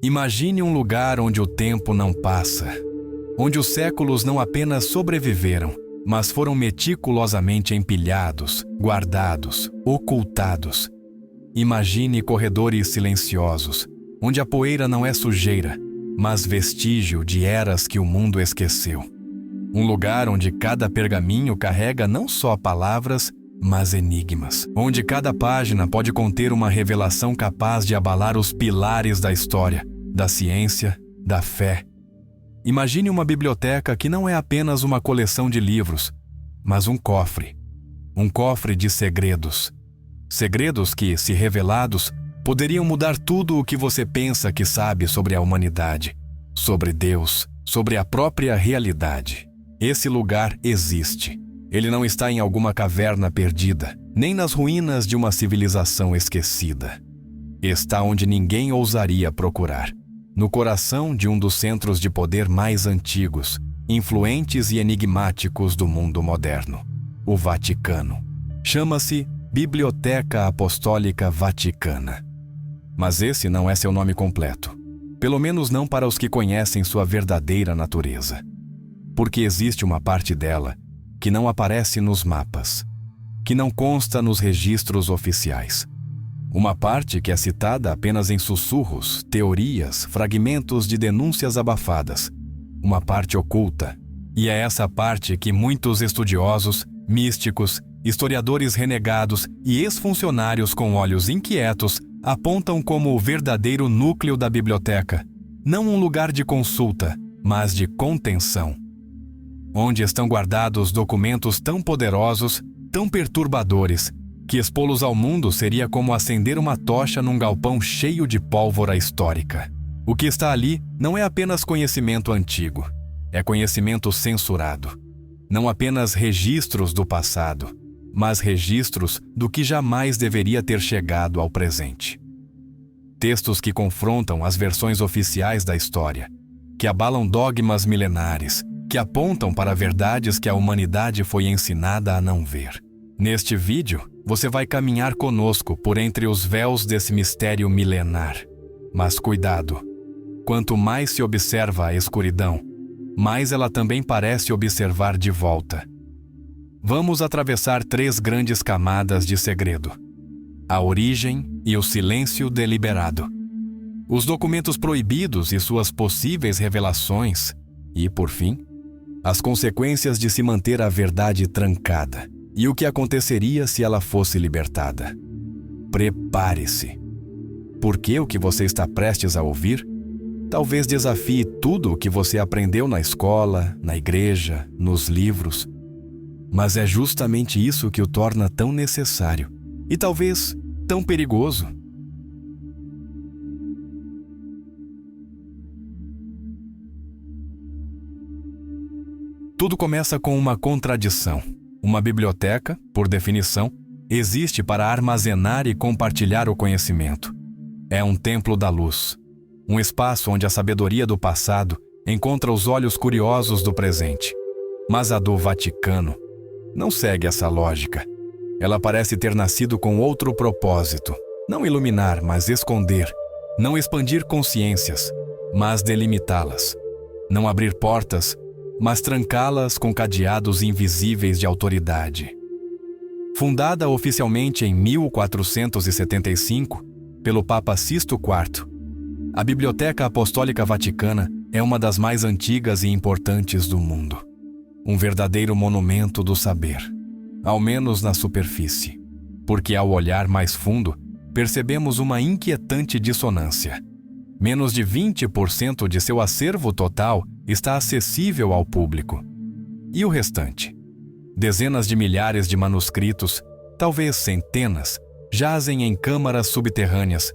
Imagine um lugar onde o tempo não passa, onde os séculos não apenas sobreviveram, mas foram meticulosamente empilhados, guardados, ocultados. Imagine corredores silenciosos, onde a poeira não é sujeira, mas vestígio de eras que o mundo esqueceu. Um lugar onde cada pergaminho carrega não só palavras, mas enigmas. Onde cada página pode conter uma revelação capaz de abalar os pilares da história, da ciência, da fé. Imagine uma biblioteca que não é apenas uma coleção de livros, mas um cofre de segredos. Segredos que, se revelados, poderiam mudar tudo o que você pensa que sabe sobre a humanidade, sobre Deus, sobre a própria realidade. Esse lugar existe. Ele não está em alguma caverna perdida, nem nas ruínas de uma civilização esquecida. Está onde ninguém ousaria procurar, no coração de um dos centros de poder mais antigos, influentes e enigmáticos do mundo moderno, o Vaticano. Chama-se Biblioteca Apostólica Vaticana. Mas esse não é seu nome completo, pelo menos não para os que conhecem sua verdadeira natureza. Porque existe uma parte dela que não aparece nos mapas, que não consta nos registros oficiais. Uma parte que é citada apenas em sussurros, teorias, fragmentos de denúncias abafadas. Uma parte oculta. E é essa parte que muitos estudiosos, místicos, historiadores renegados e ex-funcionários com olhos inquietos apontam como o verdadeiro núcleo da biblioteca. Não um lugar de consulta, mas de contenção. Onde estão guardados documentos tão poderosos, tão perturbadores, que expô-los ao mundo seria como acender uma tocha num galpão cheio de pólvora histórica. O que está ali não é apenas conhecimento antigo, é conhecimento censurado. Não apenas registros do passado, mas registros do que jamais deveria ter chegado ao presente. Textos que confrontam as versões oficiais da história, que abalam dogmas milenares, que apontam para verdades que a humanidade foi ensinada a não ver. Neste vídeo, você vai caminhar conosco por entre os véus desse mistério milenar. Mas cuidado! Quanto mais se observa a escuridão, mais ela também parece observar de volta. Vamos atravessar 3 grandes camadas de segredo: a origem e o silêncio deliberado, os documentos proibidos e suas possíveis revelações, e, por fim, as consequências de se manter a verdade trancada e o que aconteceria se ela fosse libertada. Prepare-se, porque o que você está prestes a ouvir talvez desafie tudo o que você aprendeu na escola, na igreja, nos livros. Mas é justamente isso que o torna tão necessário e talvez tão perigoso. Tudo começa com uma contradição. Uma biblioteca, por definição, existe para armazenar e compartilhar o conhecimento. É um templo da luz, um espaço onde a sabedoria do passado encontra os olhos curiosos do presente. Mas a do Vaticano não segue essa lógica. Ela parece ter nascido com outro propósito: não iluminar, mas esconder; não expandir consciências, mas delimitá-las; não abrir portas, mas trancá-las com cadeados invisíveis de autoridade. Fundada oficialmente em 1475 pelo Papa Sisto IV, a Biblioteca Apostólica Vaticana é uma das mais antigas e importantes do mundo. Um verdadeiro monumento do saber, ao menos na superfície, porque ao olhar mais fundo, percebemos uma inquietante dissonância. Menos de 20% de seu acervo total está acessível ao público. E o restante? Dezenas de milhares de manuscritos, talvez centenas, jazem em câmaras subterrâneas,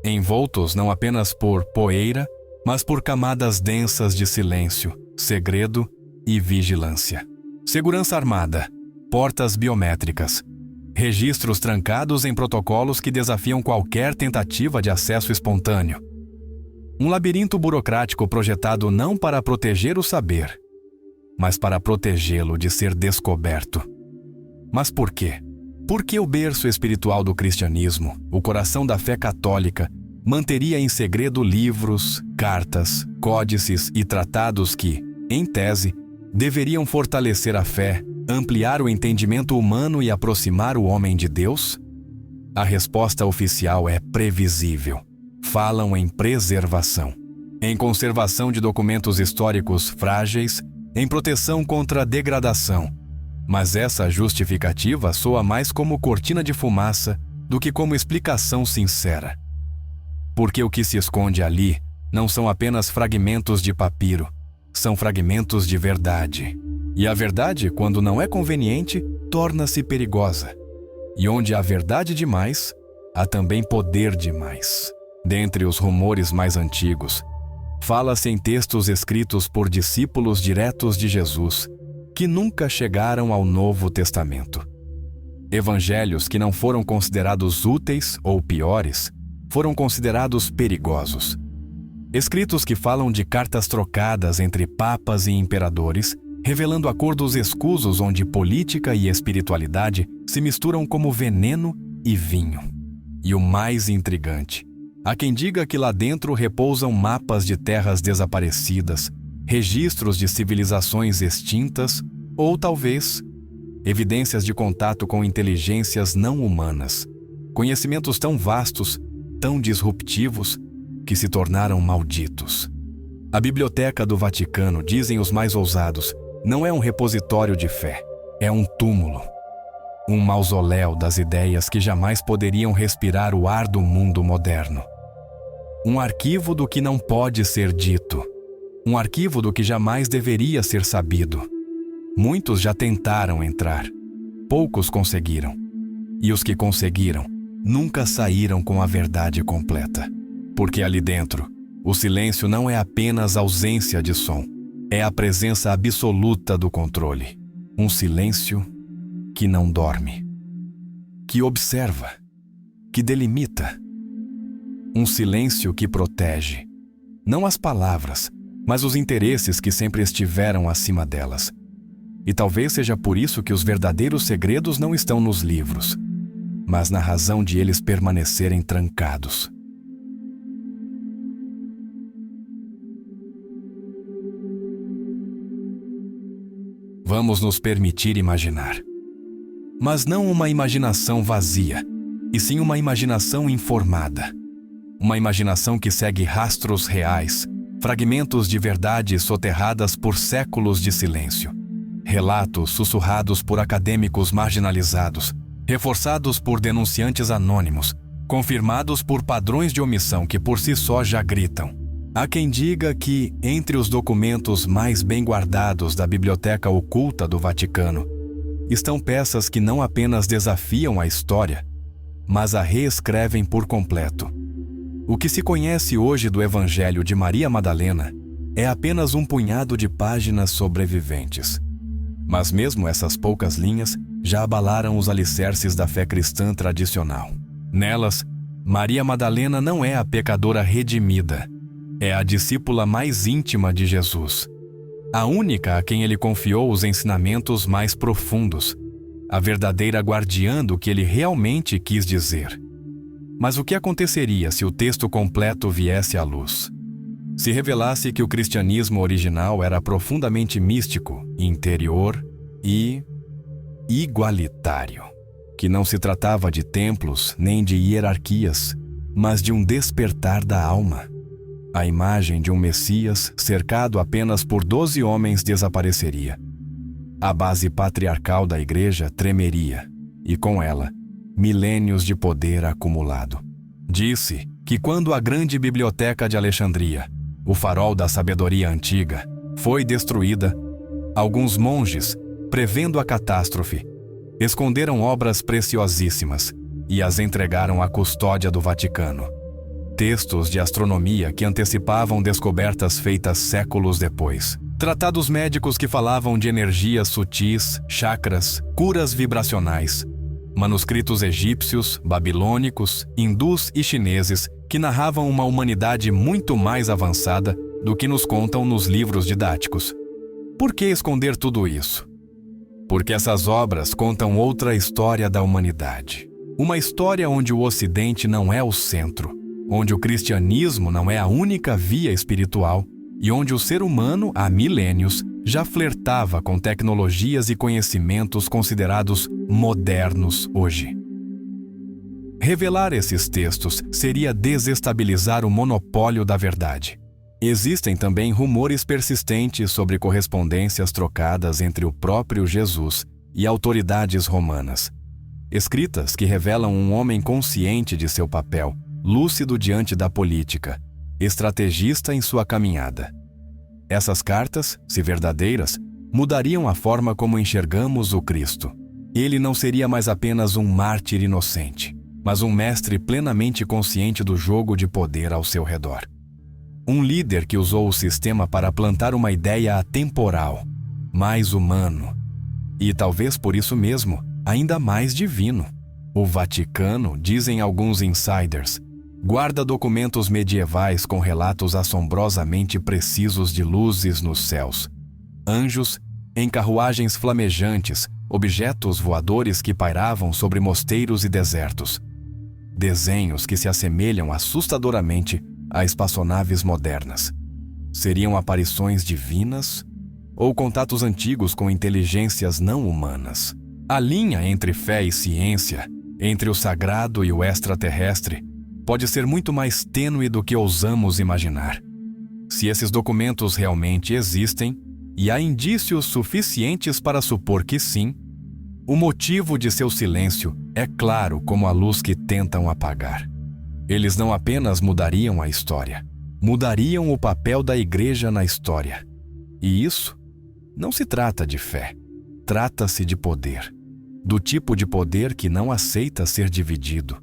envoltos não apenas por poeira, mas por camadas densas de silêncio, segredo e vigilância. Segurança armada, portas biométricas, registros trancados em protocolos que desafiam qualquer tentativa de acesso espontâneo. Um labirinto burocrático projetado não para proteger o saber, mas para protegê-lo de ser descoberto. Mas por quê? Por que o berço espiritual do cristianismo, o coração da fé católica, manteria em segredo livros, cartas, códices e tratados que, em tese, deveriam fortalecer a fé, ampliar o entendimento humano e aproximar o homem de Deus? A resposta oficial é previsível. Falam em preservação, em conservação de documentos históricos frágeis, em proteção contra a degradação. Mas essa justificativa soa mais como cortina de fumaça do que como explicação sincera. Porque o que se esconde ali não são apenas fragmentos de papiro, são fragmentos de verdade. E a verdade, quando não é conveniente, torna-se perigosa. E onde há verdade demais, há também poder demais. Dentre os rumores mais antigos, fala-se em textos escritos por discípulos diretos de Jesus, que nunca chegaram ao Novo Testamento. Evangelhos que não foram considerados úteis ou piores, foram considerados perigosos. Escritos que falam de cartas trocadas entre papas e imperadores, revelando acordos escusos onde política e espiritualidade se misturam como veneno e vinho. E o mais intrigante, há quem diga que lá dentro repousam mapas de terras desaparecidas, registros de civilizações extintas ou, talvez, evidências de contato com inteligências não humanas, conhecimentos tão vastos, tão disruptivos, que se tornaram malditos. A Biblioteca do Vaticano, dizem os mais ousados, não é um repositório de fé, é um túmulo. Um mausoléu das ideias que jamais poderiam respirar o ar do mundo moderno. Um arquivo do que não pode ser dito. Um arquivo do que jamais deveria ser sabido. Muitos já tentaram entrar. Poucos conseguiram. E os que conseguiram nunca saíram com a verdade completa. Porque ali dentro, o silêncio não é apenas ausência de som. É a presença absoluta do controle. Um silêncio que não dorme. Que observa. Que delimita. Um silêncio que protege. Não as palavras, mas os interesses que sempre estiveram acima delas. E talvez seja por isso que os verdadeiros segredos não estão nos livros, mas na razão de eles permanecerem trancados. Vamos nos permitir imaginar. Mas não uma imaginação vazia, e sim uma imaginação informada. Uma imaginação que segue rastros reais, fragmentos de verdade soterradas por séculos de silêncio. Relatos sussurrados por acadêmicos marginalizados, reforçados por denunciantes anônimos, confirmados por padrões de omissão que por si só já gritam. Há quem diga que, entre os documentos mais bem guardados da Biblioteca Oculta do Vaticano, estão peças que não apenas desafiam a história, mas a reescrevem por completo. O que se conhece hoje do Evangelho de Maria Madalena é apenas um punhado de páginas sobreviventes. Mas mesmo essas poucas linhas já abalaram os alicerces da fé cristã tradicional. Nelas, Maria Madalena não é a pecadora redimida, é a discípula mais íntima de Jesus, a única a quem ele confiou os ensinamentos mais profundos, a verdadeira guardiã do que ele realmente quis dizer. Mas o que aconteceria se o texto completo viesse à luz? Se revelasse que o cristianismo original era profundamente místico, interior e igualitário, que não se tratava de templos nem de hierarquias, mas de um despertar da alma. A imagem de um Messias cercado apenas por 12 homens desapareceria. A base patriarcal da igreja tremeria, e com ela, milênios de poder acumulado. Disse que quando a grande biblioteca de Alexandria, o farol da sabedoria antiga, foi destruída, alguns monges, prevendo a catástrofe, esconderam obras preciosíssimas e as entregaram à custódia do Vaticano. Textos de astronomia que antecipavam descobertas feitas séculos depois. Tratados médicos que falavam de energias sutis, chakras, curas vibracionais. Manuscritos egípcios, babilônicos, hindus e chineses que narravam uma humanidade muito mais avançada do que nos contam nos livros didáticos. Por que esconder tudo isso? Porque essas obras contam outra história da humanidade. Uma história onde o Ocidente não é o centro. onde o cristianismo não é a única via espiritual e onde o ser humano, há milênios, já flertava com tecnologias e conhecimentos considerados modernos hoje. Revelar esses textos seria desestabilizar o monopólio da verdade. Existem também rumores persistentes sobre correspondências trocadas entre o próprio Jesus e autoridades romanas. Escritas que revelam um homem consciente de seu papel, lúcido diante da política, estrategista em sua caminhada. Essas cartas, se verdadeiras, mudariam a forma como enxergamos o Cristo. Ele não seria mais apenas um mártir inocente, mas um mestre plenamente consciente do jogo de poder ao seu redor. Um líder que usou o sistema para plantar uma ideia atemporal, mais humano, e talvez por isso mesmo, ainda mais divino. O Vaticano, dizem alguns insiders, guarda documentos medievais com relatos assombrosamente precisos de luzes nos céus, anjos em carruagens flamejantes, objetos voadores que pairavam sobre mosteiros e desertos, desenhos que se assemelham assustadoramente a espaçonaves modernas. Seriam aparições divinas ou contatos antigos com inteligências não humanas? A linha entre fé e ciência, entre o sagrado e o extraterrestre, pode ser muito mais tênue do que ousamos imaginar. Se esses documentos realmente existem, e há indícios suficientes para supor que sim, o motivo de seu silêncio é claro como a luz que tentam apagar. Eles não apenas mudariam a história, mudariam o papel da igreja na história. E isso não se trata de fé, trata-se de poder, do tipo de poder que não aceita ser dividido.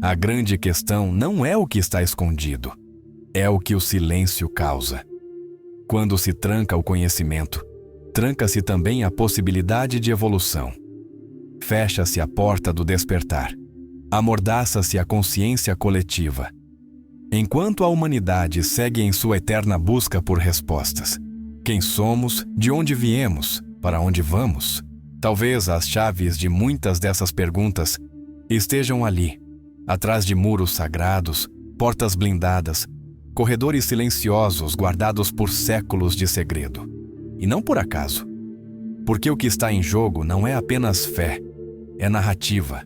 A grande questão não é o que está escondido, é o que o silêncio causa. Quando se tranca o conhecimento, tranca-se também a possibilidade de evolução. Fecha-se a porta do despertar. Amordaça-se a consciência coletiva. Enquanto a humanidade segue em sua eterna busca por respostas. Quem somos, de onde viemos, para onde vamos? Talvez as chaves de muitas dessas perguntas estejam ali, atrás de muros sagrados, portas blindadas, corredores silenciosos guardados por séculos de segredo. E não por acaso. Porque o que está em jogo não é apenas fé, é narrativa,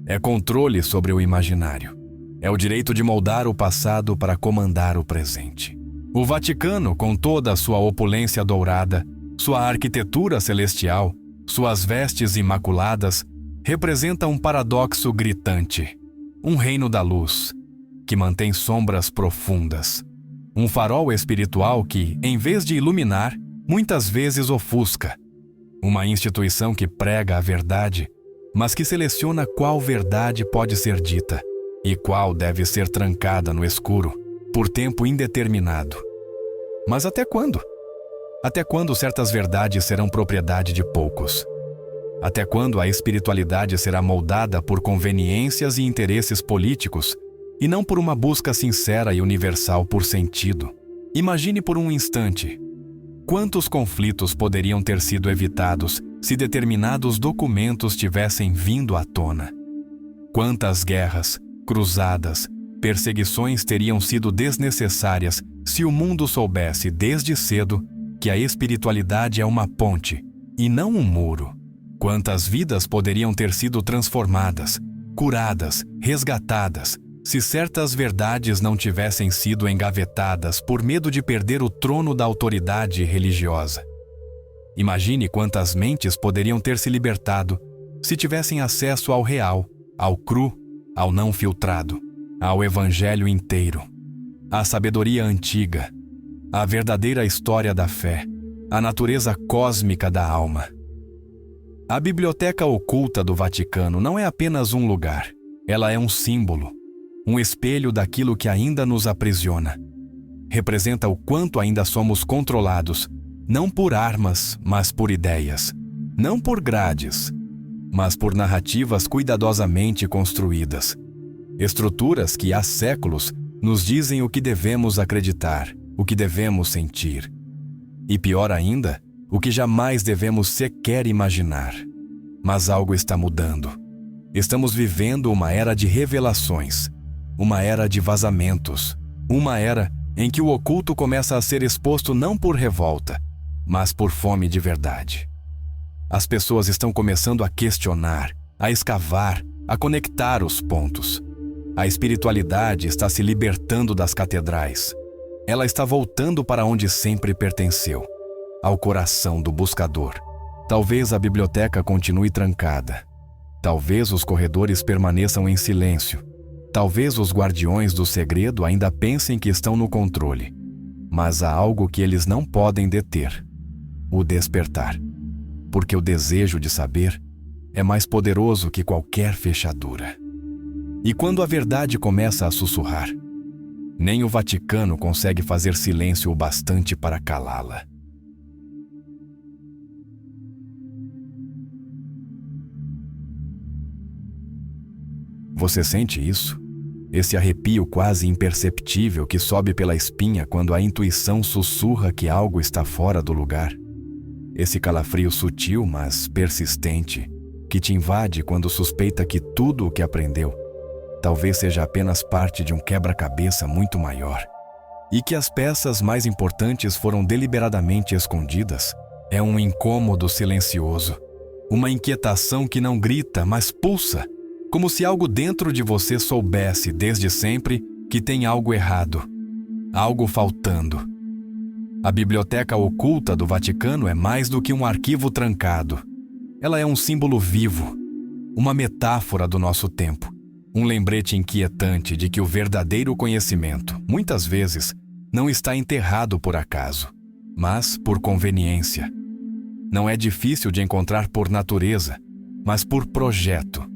é controle sobre o imaginário, é o direito de moldar o passado para comandar o presente. O Vaticano, com toda a sua opulência dourada, sua arquitetura celestial, suas vestes imaculadas, representa um paradoxo gritante. Um reino da luz, que mantém sombras profundas. Um farol espiritual que, em vez de iluminar, muitas vezes ofusca. Uma instituição que prega a verdade, mas que seleciona qual verdade pode ser dita e qual deve ser trancada no escuro, por tempo indeterminado. Mas até quando? Até quando certas verdades serão propriedade de poucos? Até quando a espiritualidade será moldada por conveniências e interesses políticos e não por uma busca sincera e universal por sentido? Imagine por um instante. Quantos conflitos poderiam ter sido evitados se determinados documentos tivessem vindo à tona? Quantas guerras, cruzadas, perseguições teriam sido desnecessárias se o mundo soubesse desde cedo que a espiritualidade é uma ponte e não um muro? Quantas vidas poderiam ter sido transformadas, curadas, resgatadas, se certas verdades não tivessem sido engavetadas por medo de perder o trono da autoridade religiosa? Imagine quantas mentes poderiam ter se libertado se tivessem acesso ao real, ao cru, ao não filtrado, ao evangelho inteiro, à sabedoria antiga, à verdadeira história da fé, à natureza cósmica da alma. A Biblioteca Oculta do Vaticano não é apenas um lugar, ela é um símbolo, um espelho daquilo que ainda nos aprisiona. Representa o quanto ainda somos controlados, não por armas, mas por ideias, não por grades, mas por narrativas cuidadosamente construídas. Estruturas que há séculos nos dizem o que devemos acreditar, o que devemos sentir. E pior ainda, o que jamais devemos sequer imaginar. Mas algo está mudando. Estamos vivendo uma era de revelações, uma era de vazamentos, uma era em que o oculto começa a ser exposto não por revolta, mas por fome de verdade. As pessoas estão começando a questionar, a escavar, a conectar os pontos. A espiritualidade está se libertando das catedrais. Ela está voltando para onde sempre pertenceu, ao coração do buscador. Talvez a biblioteca continue trancada. Talvez os corredores permaneçam em silêncio. Talvez os guardiões do segredo ainda pensem que estão no controle. Mas há algo que eles não podem deter: o despertar. Porque o desejo de saber é mais poderoso que qualquer fechadura. E quando a verdade começa a sussurrar, nem o Vaticano consegue fazer silêncio o bastante para calá-la. Você sente isso? Esse arrepio quase imperceptível que sobe pela espinha quando a intuição sussurra que algo está fora do lugar? Esse calafrio sutil, mas persistente, que te invade quando suspeita que tudo o que aprendeu talvez seja apenas parte de um quebra-cabeça muito maior, e que as peças mais importantes foram deliberadamente escondidas? É um incômodo silencioso, uma inquietação que não grita, mas pulsa, como se algo dentro de você soubesse desde sempre que tem algo errado, algo faltando. A biblioteca oculta do Vaticano é mais do que um arquivo trancado. Ela é um símbolo vivo, uma metáfora do nosso tempo, um lembrete inquietante de que o verdadeiro conhecimento, muitas vezes, não está enterrado por acaso, mas por conveniência. Não é difícil de encontrar por natureza, mas por projeto.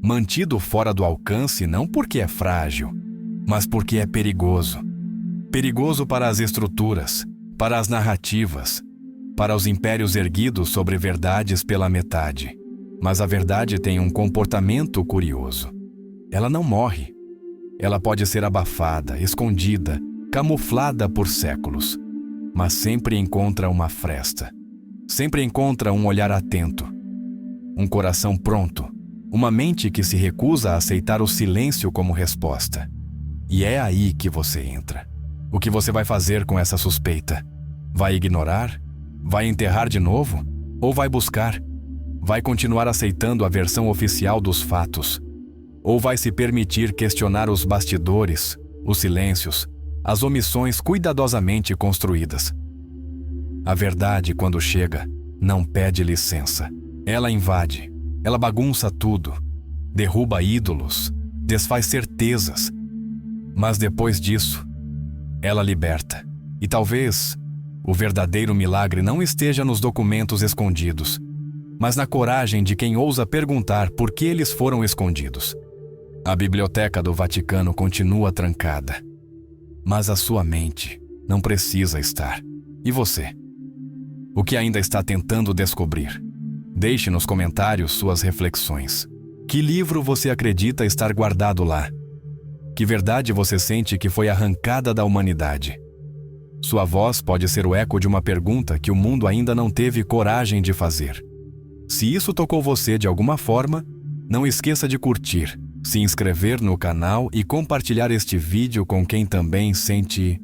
Mantido fora do alcance não porque é frágil, mas porque é perigoso. Perigoso para as estruturas, para as narrativas, para os impérios erguidos sobre verdades pela metade. Mas a verdade tem um comportamento curioso. Ela não morre. Ela pode ser abafada, escondida, camuflada por séculos, mas sempre encontra uma fresta. Sempre encontra um olhar atento, um coração pronto, uma mente que se recusa a aceitar o silêncio como resposta. E é aí que você entra. O que você vai fazer com essa suspeita? Vai ignorar? Vai enterrar de novo? Ou vai buscar? Vai continuar aceitando a versão oficial dos fatos? Ou vai se permitir questionar os bastidores, os silêncios, as omissões cuidadosamente construídas? A verdade, quando chega, não pede licença. Ela invade, ela bagunça tudo, derruba ídolos, desfaz certezas. Mas depois disso, ela liberta. E talvez o verdadeiro milagre não esteja nos documentos escondidos, mas na coragem de quem ousa perguntar por que eles foram escondidos. A biblioteca do Vaticano continua trancada, mas a sua mente não precisa estar. E você? O que ainda está tentando descobrir? Deixe nos comentários suas reflexões. Que livro você acredita estar guardado lá? Que verdade você sente que foi arrancada da humanidade? Sua voz pode ser o eco de uma pergunta que o mundo ainda não teve coragem de fazer. Se isso tocou você de alguma forma, não esqueça de curtir, se inscrever no canal e compartilhar este vídeo com quem também sente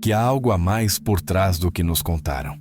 que há algo a mais por trás do que nos contaram.